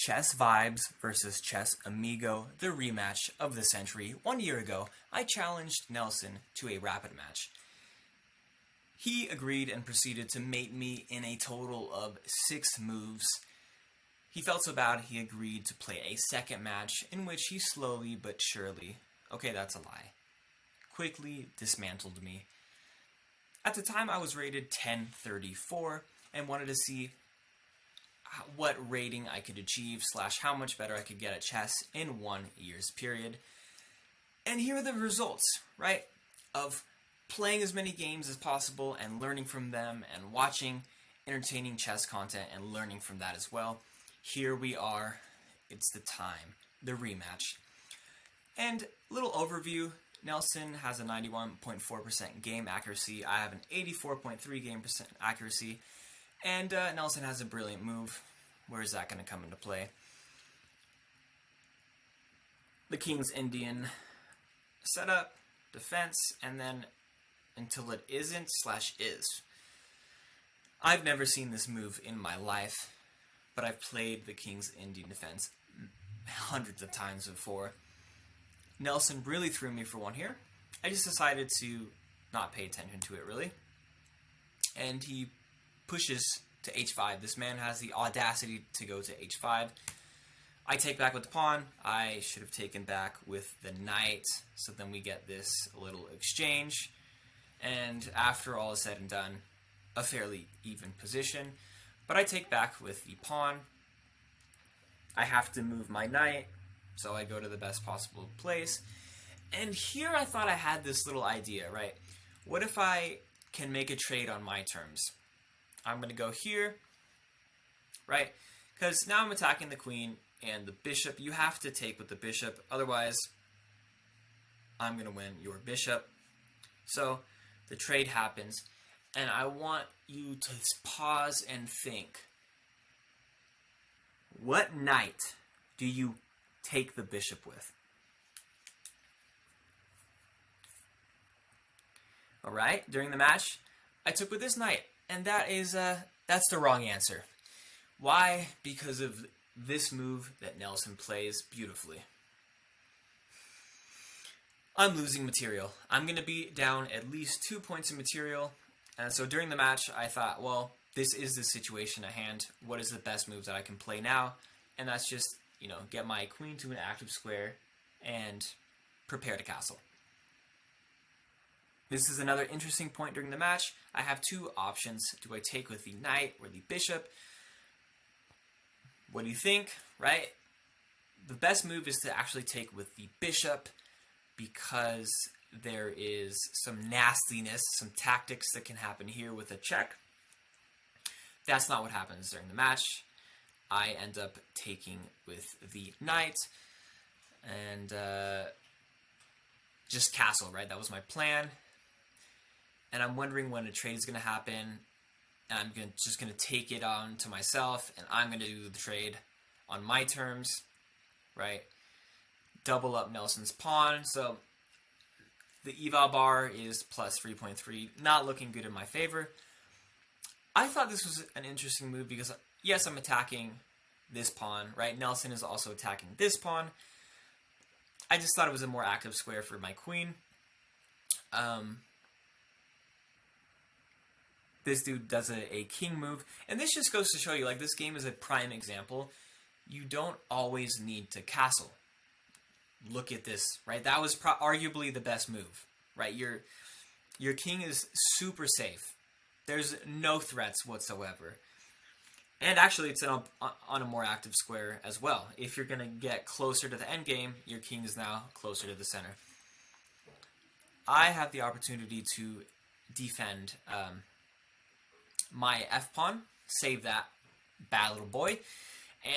Chess Vibes versus Chess Amigo, the rematch of the century. 1 year ago, I challenged Nelson to a rapid match. He agreed and proceeded to mate me in a total of 6 moves. He felt so bad he agreed to play a second match in which he slowly but surely, okay, that's a lie, quickly dismantled me. At the time I was rated 1034 and wanted to see what rating I could achieve / how much better I could get at chess in 1 year's period. And here are the results, right, of playing as many games as possible and learning from them and watching entertaining chess content and learning from that as well. Here we are. It's the time, the rematch. And little overview, Nelson has a 91.4% game accuracy. I have an 84.3% game accuracy. And Nelson has a brilliant move. Where is that going to come into play? The King's Indian setup, defense, and then until it isn't / is. I've never seen this move in my life, but I've played the King's Indian defense hundreds of times before. Nelson really threw me for one here. I just decided to not pay attention to it really. And he pushes to h5. This man has the audacity to go to h5. I take back with the pawn. I should have taken back with the knight. So then we get this little exchange. And after all is said and done, a fairly even position. But I take back with the pawn. I have to move my knight, so I go to the best possible place. And here I thought I had this little idea, right? What if I can make a trade on my terms? I'm going to go here, right? Because now I'm attacking the queen and the bishop. You have to take with the bishop, otherwise I'm going to win your bishop. So the trade happens, and I want you to pause and think. What knight do you take the bishop with? Alright, during the match, I took with this knight, and that's the wrong answer. Why? Because of this move that Nelson plays beautifully. I'm losing material. I'm going to be down at least 2 points of material. And so during the match, I thought, well, this is the situation at hand. What is the best moves that I can play now? And that's just, get my queen to an active square and prepare to castle. This is another interesting point during the match. I have 2 options. Do I take with the knight or the bishop? What do you think, right? The best move is to actually take with the bishop, because there is some nastiness, some tactics that can happen here with a check. That's not what happens during the match. I end up taking with the knight and just castle, right? That was my plan. And I'm wondering when a trade is going to happen. And I'm just going to take it on to myself, and I'm going to do the trade on my terms, right? Double up Nelson's pawn. So the eval bar is plus 3.3, not looking good in my favor. I thought this was an interesting move because, yes, I'm attacking this pawn, right? Nelson is also attacking this pawn. I just thought it was a more active square for my queen. This dude does a king move, and this just goes to show you, like, this game is a prime example. You don't always need to castle. Look at this, right? That was arguably the best move, right? Your king is super safe. There's no threats whatsoever. And actually, it's on a more active square as well. If you're going to get closer to the endgame, your king is now closer to the center. I have the opportunity to defend my f-pawn, save that bad little boy.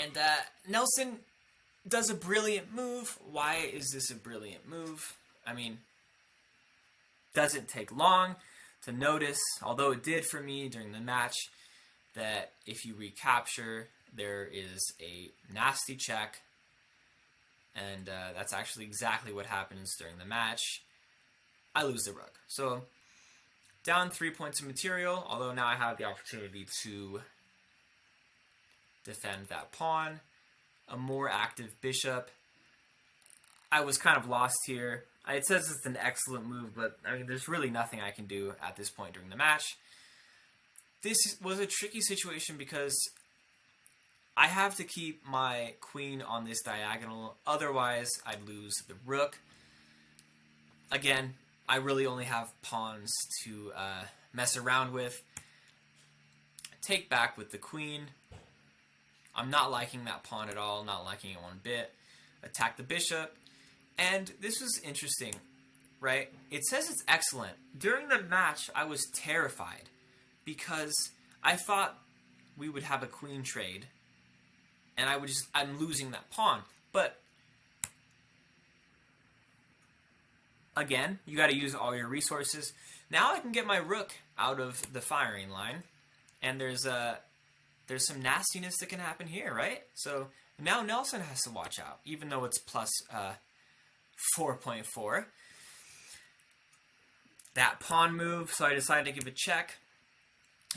And Nelson does a brilliant move. Why is this a brilliant move? I mean, doesn't take long to notice, although it did for me during the match, that if you recapture, there is a nasty check. And that's actually exactly what happens during the match. I lose the rook. So, down 3 points of material, although now I have the opportunity to defend that pawn. a more active bishop. I was kind of lost here. It says it's an excellent move, but I mean, there's really nothing I can do at this point during the match. This was a tricky situation because I have to keep my queen on this diagonal, otherwise I'd lose the rook. Again, I really only have pawns to mess around with. Take back with the queen. I'm not liking that pawn at all, not liking it one bit. Attack the bishop. And this was interesting, right? It says it's excellent. During the match, I was terrified because I thought we would have a queen trade and I'm losing that pawn. But again, you got to use all your resources. Now I can get my rook out of the firing line, and there's some nastiness that can happen here, right? So now Nelson has to watch out, even though it's plus 4.4. That pawn move, so I decided to give a check.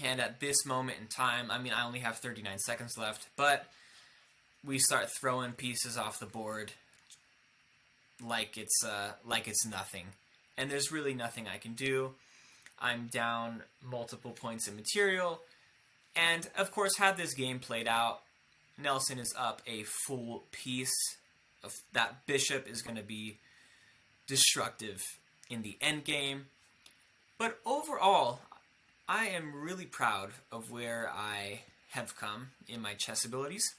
And at this moment in time, I mean, I only have 39 seconds left, but we start throwing pieces off the board like it's nothing. And there's really nothing I can do. I'm down multiple points in material. And, of course, had this game played out, Nelson is up a full piece. That bishop is going to be destructive in the endgame. But overall, I am really proud of where I have come in my chess abilities.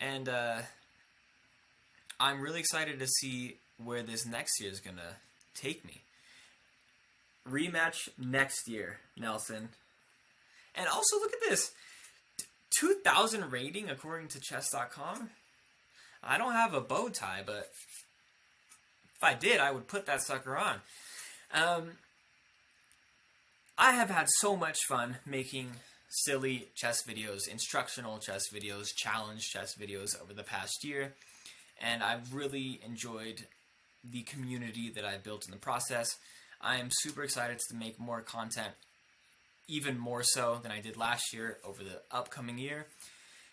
And I'm really excited to see where this next year is going to take me. Rematch next year, Nelson. And also, look at this. 2,000 rating according to chess.com. I don't have a bow tie, but if I did, I would put that sucker on. I have had so much fun making silly chess videos, instructional chess videos, challenge chess videos over the past year. And I've really enjoyed the community that I've built in the process. I am super excited to make more content, even more so than I did last year over the upcoming year.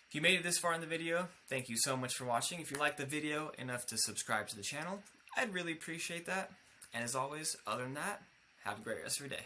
If you made it this far in the video, thank you so much for watching. If you liked the video enough to subscribe to the channel, I'd really appreciate that. And as always, other than that, have a great rest of your day.